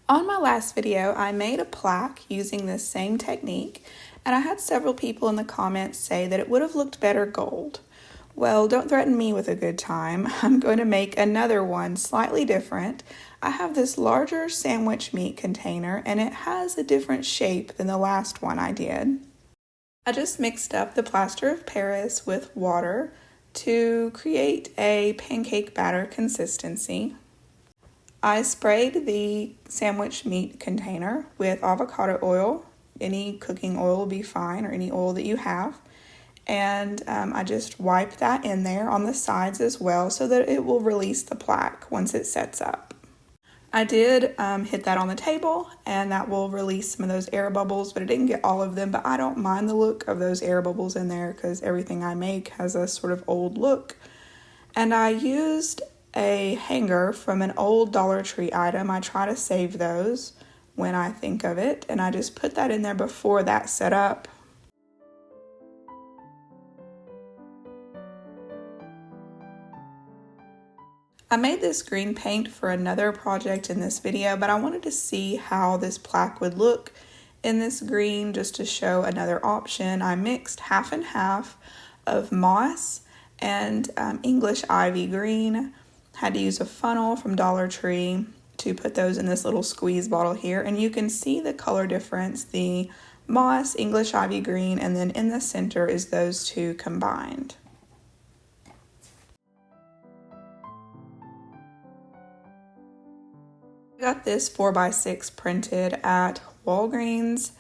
On my last video, I made a plaque using this same technique, and I had several people in the comments say that it would have looked better gold. Well, don't threaten me with a good time. I'm going to make another one slightly different. I have this larger sandwich meat container, and it has a different shape than the last one I did. I just mixed up the plaster of Paris with water to create a pancake batter consistency. I sprayed the sandwich meat container with avocado oil. Any cooking oil will be fine, or any oil that you have. And I just wiped that in there on the sides as well so that it will release the plaque once it sets up. I did hit that on the table, and that will release some of those air bubbles, but it didn't get all of them. But I don't mind the look of those air bubbles in there because everything I make has a sort of old look. And I used a hanger from an old Dollar Tree item. I try to save those when I think of it, and I just put that in there before that set up. I made this green paint for another project in this video, but I wanted to see how this plaque would look in this green just to show another option. I mixed half and half of moss and English ivy green. Had to use a funnel from Dollar Tree to put those in this little squeeze bottle here, and you can see the color difference, the moss, English ivy green, and then in the center is those two combined. I got this 4x6 printed at Walgreens,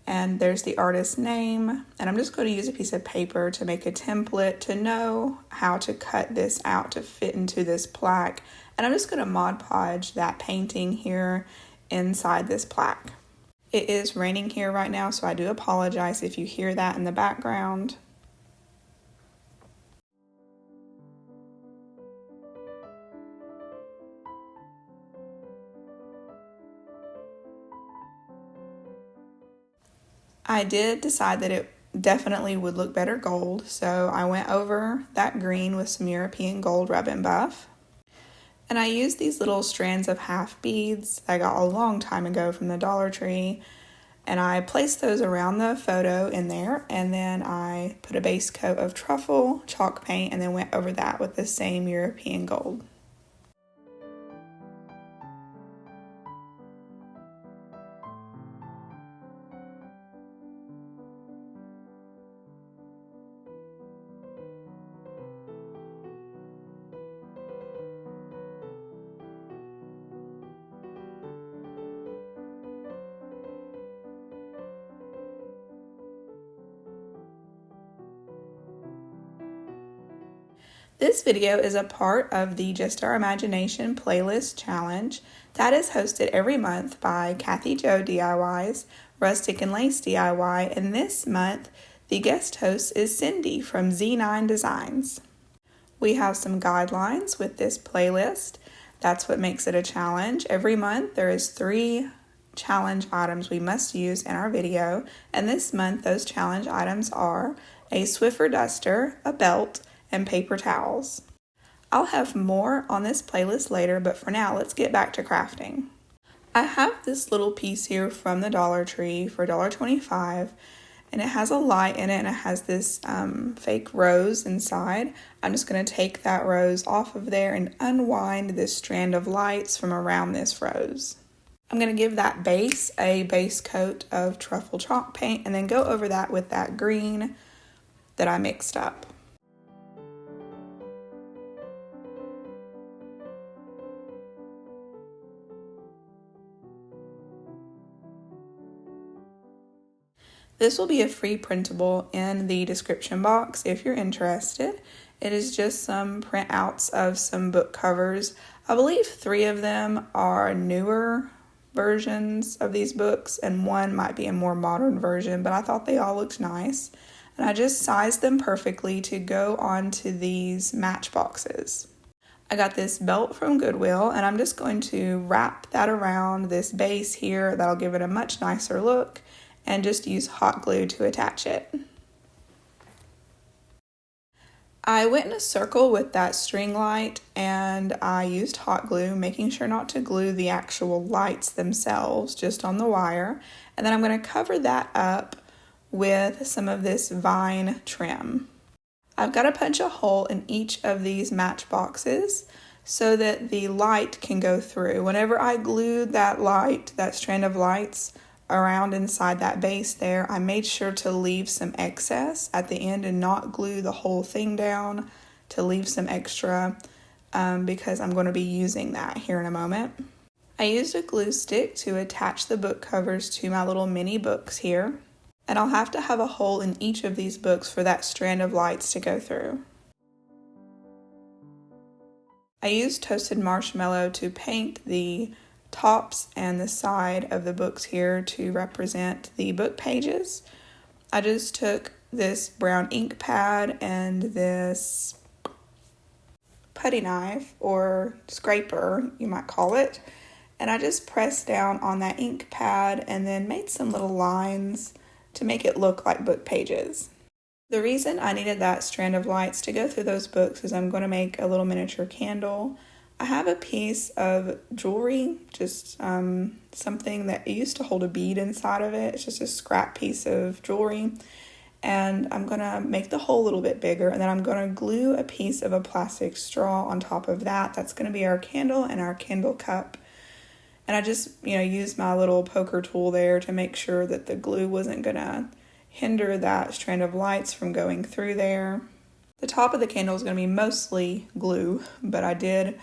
and there's the artist's name, and I'm just going to use a piece of paper to make a template to know how to cut this out to fit into this plaque, and I'm just going to Mod Podge that painting here inside this plaque. It is raining here right now, so I do apologize if you hear that in the background. I did decide that it definitely would look better gold, so I went over that green with some European gold rub and buff. And I used these little strands of half beads I got a long time ago from the Dollar Tree, and I placed those around the photo in there, and then I put a base coat of truffle chalk paint and then went over that with the same European gold. This video is a part of the Just Our Imagination playlist challenge that is hosted every month by Kathy Jo DIYs, Rustic and Lace DIY, and this month the guest host is Cindy from Z9 Designs. We have some guidelines with this playlist. That's what makes it a challenge. Every month there is 3 challenge items we must use in our video, and this month those challenge items are a Swiffer duster, a belt, and paper towels. I'll have more on this playlist later, but for now, let's get back to crafting. I have this little piece here from the Dollar Tree for $1.25, and it has a light in it, and it has this fake rose inside. I'm just going to take that rose off of there and unwind this strand of lights from around this rose. I'm going to give that base a base coat of truffle chalk paint, and then go over that with that green that I mixed up. This will be a free printable in the description box if you're interested. It is just some printouts of some book covers. I believe 3 of them are newer versions of these books, and one might be a more modern version, but I thought they all looked nice. And I just sized them perfectly to go onto these matchboxes. I got this belt from Goodwill, and I'm just going to wrap that around this base here. That'll give it a much nicer look, and just use hot glue to attach it. I went in a circle with that string light and I used hot glue, making sure not to glue the actual lights themselves, just on the wire. And then I'm going to cover that up with some of this vine trim. I've got to punch a hole in each of these match boxes so that the light can go through. Whenever I glued that light, that strand of lights, around inside that base there, I made sure to leave some excess at the end and not glue the whole thing down, to leave some extra because I'm going to be using that here in a moment. I used a glue stick to attach the book covers to my little mini books here, and I'll have to have a hole in each of these books for that strand of lights to go through. I used toasted marshmallow to paint the tops and the side of the books here to represent the book pages. I just took this brown ink pad and this putty knife, or scraper you might call it, and I just pressed down on that ink pad and then made some little lines to make it look like book pages. The reason I needed that strand of lights to go through those books is I'm going to make a little miniature candle. I have a piece of jewelry, just something that used to hold a bead inside of it. It's just a scrap piece of jewelry. And I'm going to make the hole a little bit bigger, and then I'm going to glue a piece of a plastic straw on top of that. That's going to be our candle and our candle cup. And I just, used my little poker tool there to make sure that the glue wasn't going to hinder that strand of lights from going through there. The top of the candle is going to be mostly glue, but I did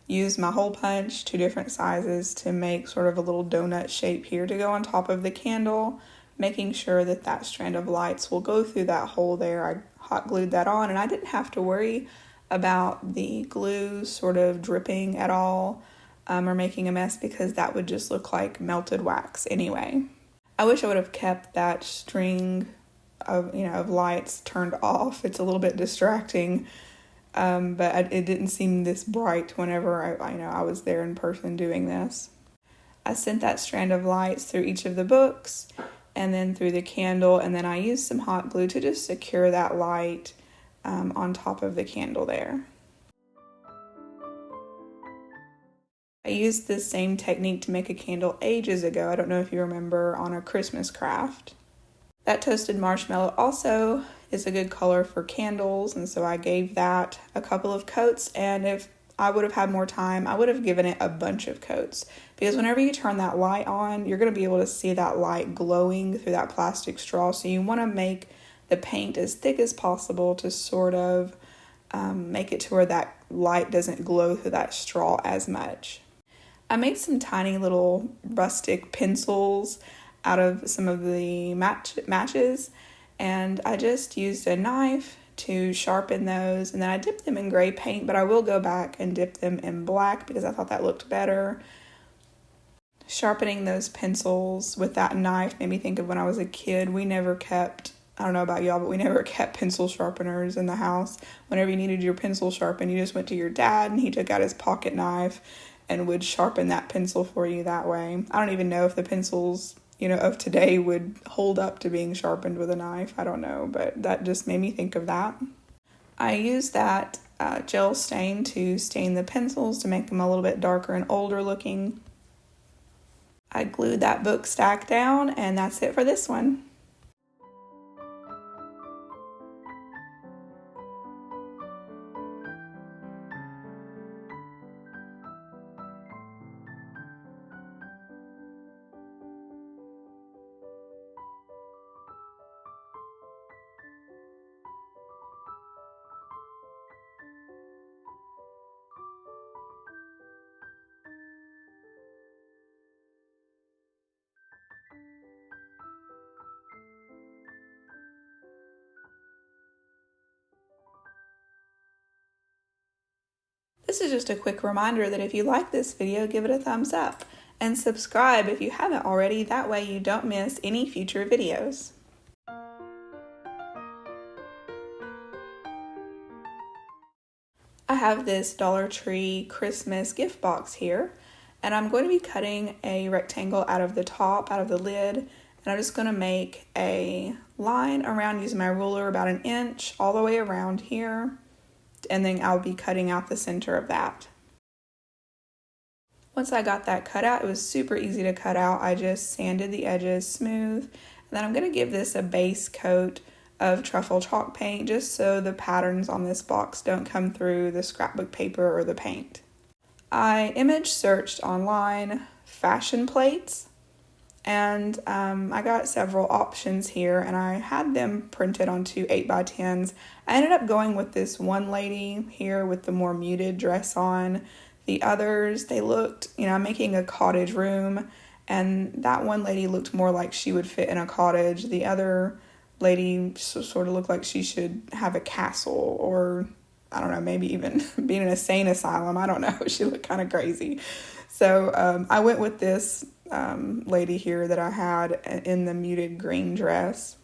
use my hole punch, 2 different sizes, to make sort of a little donut shape here to go on top of the candle, making sure that that strand of lights will go through that hole there. I hot glued that on, and I didn't have to worry about the glue sort of dripping at all or making a mess, because that would just look like melted wax anyway. I wish I would have kept that string of lights turned off. It's a little bit distracting. But it didn't seem this bright whenever I was there in person doing this. I sent that strand of lights through each of the books and then through the candle, and then I used some hot glue to just secure that light on top of the candle there. I used this same technique to make a candle ages ago. I don't know if you remember, on a Christmas craft. That toasted marshmallow also is a good color for candles, and so I gave that a couple of coats, and if I would have had more time, I would have given it a bunch of coats, because whenever you turn that light on, you're going to be able to see that light glowing through that plastic straw, so you want to make the paint as thick as possible to sort of make it to where that light doesn't glow through that straw as much. I made some tiny little rustic pencils out of some of the matches, and I just used a knife to sharpen those, and then I dipped them in gray paint, but I will go back and dip them in black because I thought that looked better. Sharpening those pencils with that knife made me think of when I was a kid. We never kept, I don't know about y'all, but we never kept pencil sharpeners in the house. Whenever you needed your pencil sharpened, you just went to your dad and he took out his pocket knife and would sharpen that pencil for you that way. I don't even know if the pencils of today would hold up to being sharpened with a knife. I don't know, but that just made me think of that. I used that gel stain to stain the pencils to make them a little bit darker and older looking. I glued that book stack down, and that's it for this one. This is just a quick reminder that if you like this video, give it a thumbs up and subscribe if you haven't already. That way you don't miss any future videos. I have this Dollar Tree Christmas gift box here, and I'm going to be cutting a rectangle out of the top, out of the lid, and I'm just going to make a line around using my ruler about 1 inch all the way around here. and then I'll be cutting out the center of that. Once I got that cut out, it was super easy to cut out. I just sanded the edges smooth. And then I'm going to give this a base coat of truffle chalk paint just so the patterns on this box don't come through the scrapbook paper or the paint. I image searched online fashion plates, and I got several options here, and I had them printed onto 8x10s. I ended up going with this one lady here with the more muted dress on. The others, they looked, I'm making a cottage room, and that one lady looked more like she would fit in a cottage. The other lady sort of looked like she should have a castle, or I don't know, maybe even be in an insane asylum. I don't know. She looked kind of crazy. So I went with this lady here that I had in the muted green dress.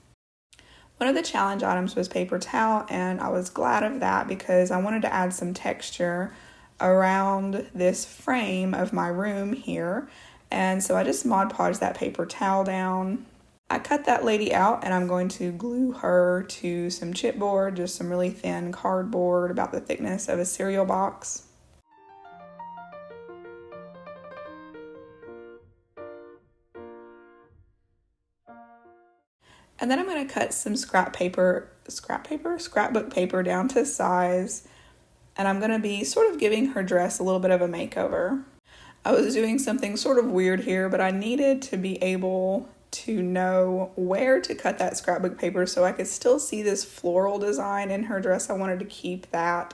One of the challenge items was paper towel, and I was glad of that because I wanted to add some texture around this frame of my room here. And so I just Mod Podged that paper towel down. I cut that lady out, and I'm going to glue her to some chipboard, just some really thin cardboard about the thickness of a cereal box. And then I'm going to cut some scrapbook paper down to size. And I'm going to be sort of giving her dress a little bit of a makeover. I was doing something sort of weird here, but I needed to be able to know where to cut that scrapbook paper so I could still see this floral design in her dress. I wanted to keep that.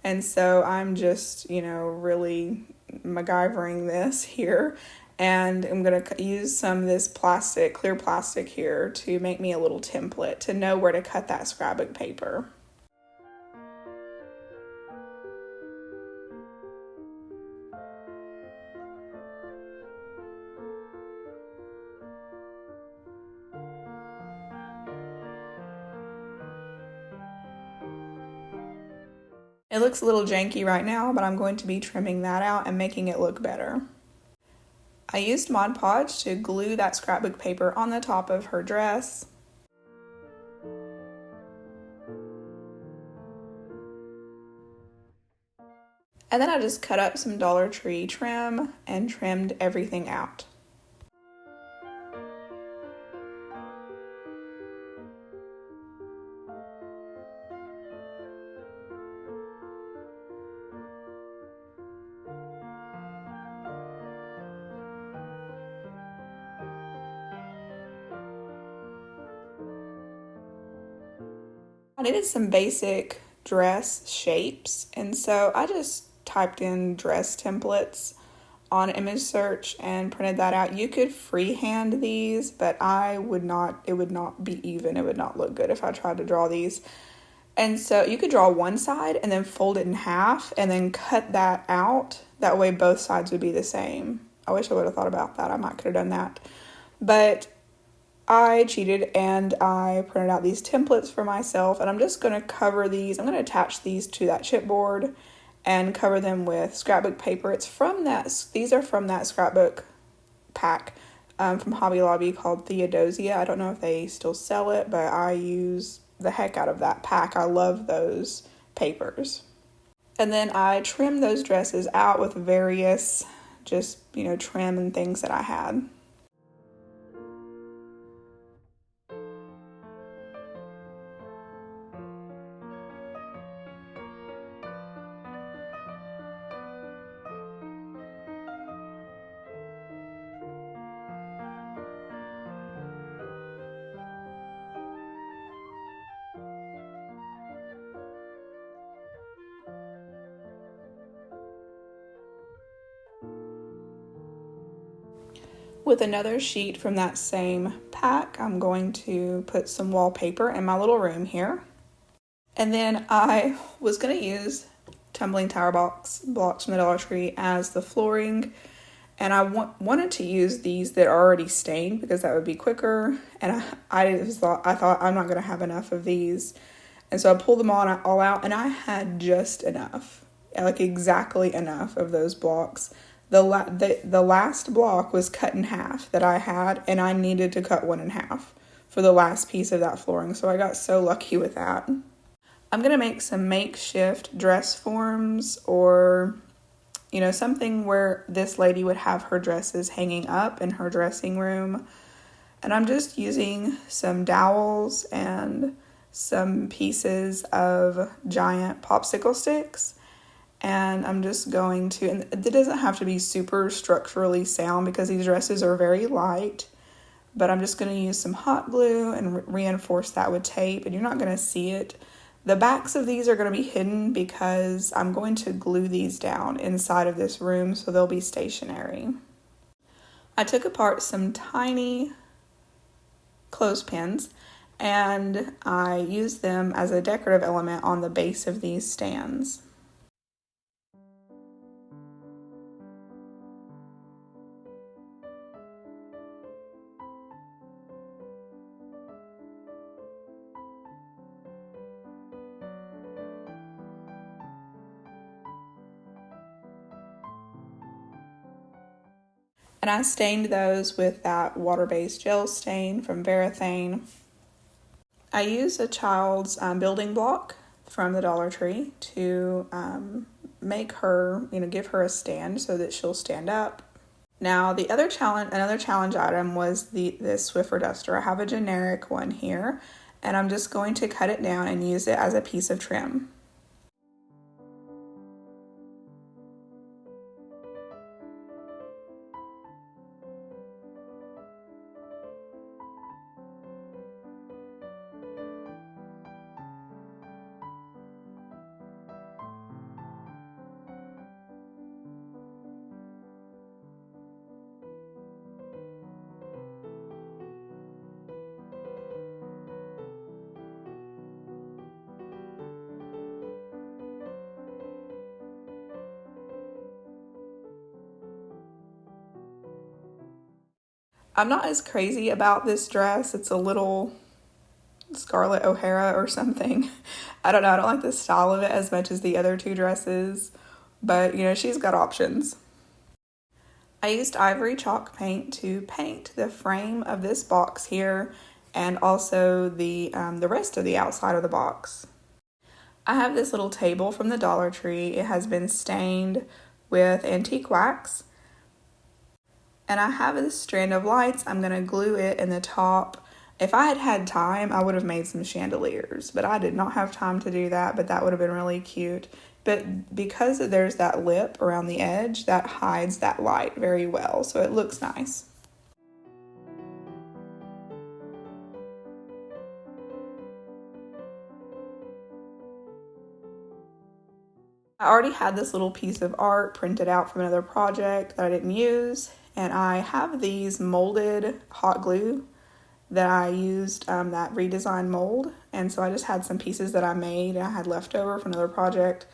And so I'm just, really MacGyvering this here. And I'm going to use some of this clear plastic here to make me a little template to know where to cut that scrapbook paper. It looks a little janky right now, but I'm going to be trimming that out and making it look better. I used Mod Podge to glue that scrapbook paper on the top of her dress. And then I just cut up some Dollar Tree trim and trimmed everything out. I needed some basic dress shapes, and so I just typed in dress templates on image search and printed that out. You could freehand these, but it would not be even. It would not look good if I tried to draw these. And so you could draw one side and then fold it in half and then cut that out. That way both sides would be the same. I wish I would have thought about that. I might could have done that. But I cheated and I printed out these templates for myself, and I'm just going to cover these. I'm going to attach these to that chipboard and cover them with scrapbook paper. These are from that scrapbook pack from Hobby Lobby called Theodosia. I don't know if they still sell it, but I use the heck out of that pack. I love those papers. And then I trimmed those dresses out with various trim and things that I had. With another sheet from that same pack, I'm going to put some wallpaper in my little room here. And then I was going to use tumbling tower blocks from the Dollar Tree as the flooring. And I wanted to use these that are already stained because that would be quicker. And I thought I'm not going to have enough of these. And so I pulled them all out, and I had just enough, like exactly enough of those blocks. The last block was cut in half that I had, and I needed to cut one in half for the last piece of that flooring. So I got so lucky with that. I'm going to make some makeshift dress forms, or something where this lady would have her dresses hanging up in her dressing room. And I'm just using some dowels and some pieces of giant popsicle sticks. And I'm just going to, and it doesn't have to be super structurally sound because these dresses are very light, but I'm just going to use some hot glue and reinforce that with tape, and you're not going to see it. The backs of these are going to be hidden because I'm going to glue these down inside of this room so they'll be stationary. I took apart some tiny clothespins and I used them as a decorative element on the base of these stands. And I stained those with that water-based gel stain from Varathane. I used a child's building block from the Dollar Tree to make her, give her a stand so that she'll stand up. Now, another challenge item was this Swiffer duster. I have a generic one here, and I'm just going to cut it down and use it as a piece of trim. I'm not as crazy about this dress. It's a little Scarlett O'Hara or something. I don't know. I don't like the style of it as much as the other two dresses, but she's got options. I used ivory chalk paint to paint the frame of this box here and also the rest of the outside of the box. I have this little table from the Dollar Tree. It has been stained with antique wax. And I have this strand of lights. I'm going to glue it in the top. If I had had time, I would have made some chandeliers, but I did not have time to do that, but that would have been really cute. But because there's that lip around the edge, that hides that light very well, so it looks nice. I already had this little piece of art printed out from another project that I didn't use, and I have these molded hot glue that I used, that redesigned mold, and so I just had some pieces that I made and I had left over from another project.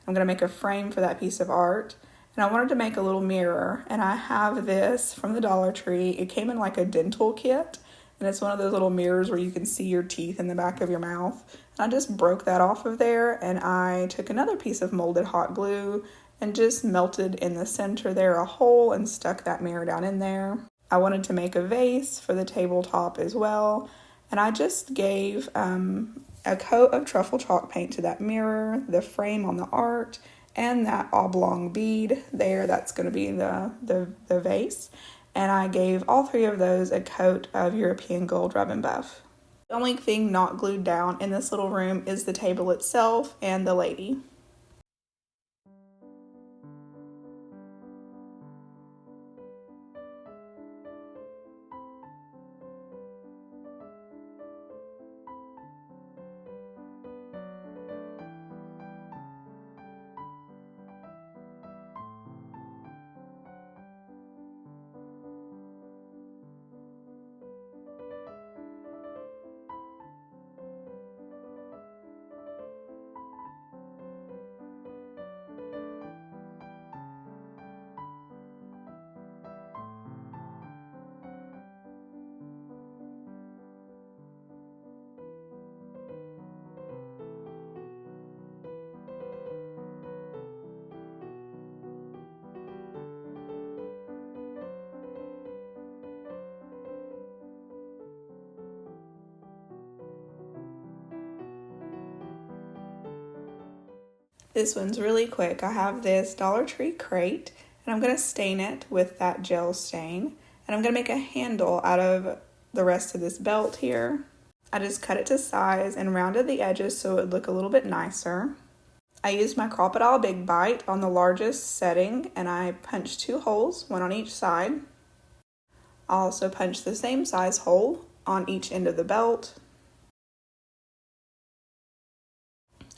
I'm going to make a frame for that piece of art, and I wanted to make a little mirror, and I have this from the Dollar Tree. It came in like a dental kit, and it's one of those little mirrors where you can see your teeth in the back of your mouth. And I just broke that off of there, and I took another piece of molded hot glue and just melted in the center there a hole and stuck that mirror down in there. I wanted to make a vase for the tabletop as well, and I just gave a coat of truffle chalk paint to that mirror, the frame on the art, and that oblong bead there. That's going to be the vase. And I gave all three of those a coat of European Gold Rub and Buff. The only thing not glued down in this little room is the table itself and the lady. This one's really quick. I have this Dollar Tree crate, and I'm going to stain it with that gel stain. And I'm going to make a handle out of the rest of this belt here. I just cut it to size and rounded the edges so it would look a little bit nicer. I used my Crocodile Big Bite on the largest setting, and I punched 2 holes, one on each side. I also punched the same size hole on each end of the belt.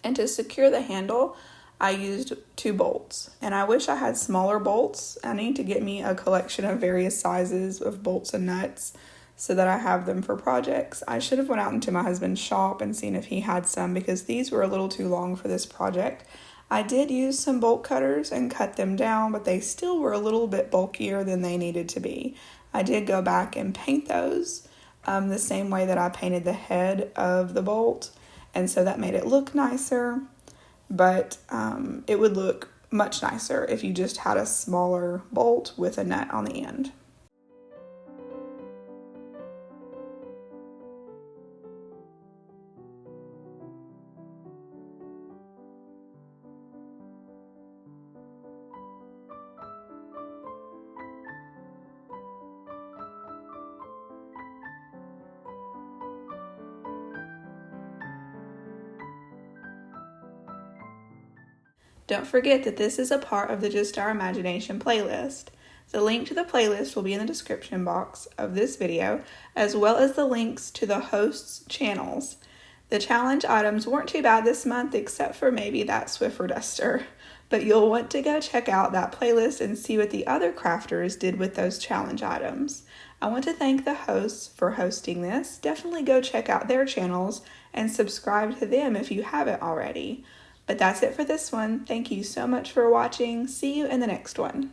And to secure the handle, I used 2 bolts. And I wish I had smaller bolts. I need to get me a collection of various sizes of bolts and nuts so that I have them for projects. I should have went out into my husband's shop and seen if he had some, because these were a little too long for this project. I did use some bolt cutters and cut them down, but they still were a little bit bulkier than they needed to be. I did go back and paint those the same way that I painted the head of the bolt, and so that made it look nicer, but it would look much nicer if you just had a smaller bolt with a nut on the end. Don't forget that this is a part of the Just Our Imagination playlist. The link to the playlist will be in the description box of this video, as well as the links to the hosts' channels. The challenge items weren't too bad this month, except for maybe that Swiffer duster, but you'll want to go check out that playlist and see what the other crafters did with those challenge items. I want to thank the hosts for hosting this. Definitely go check out their channels and subscribe to them if you haven't already. But that's it for this one. Thank you so much for watching. See you in the next one.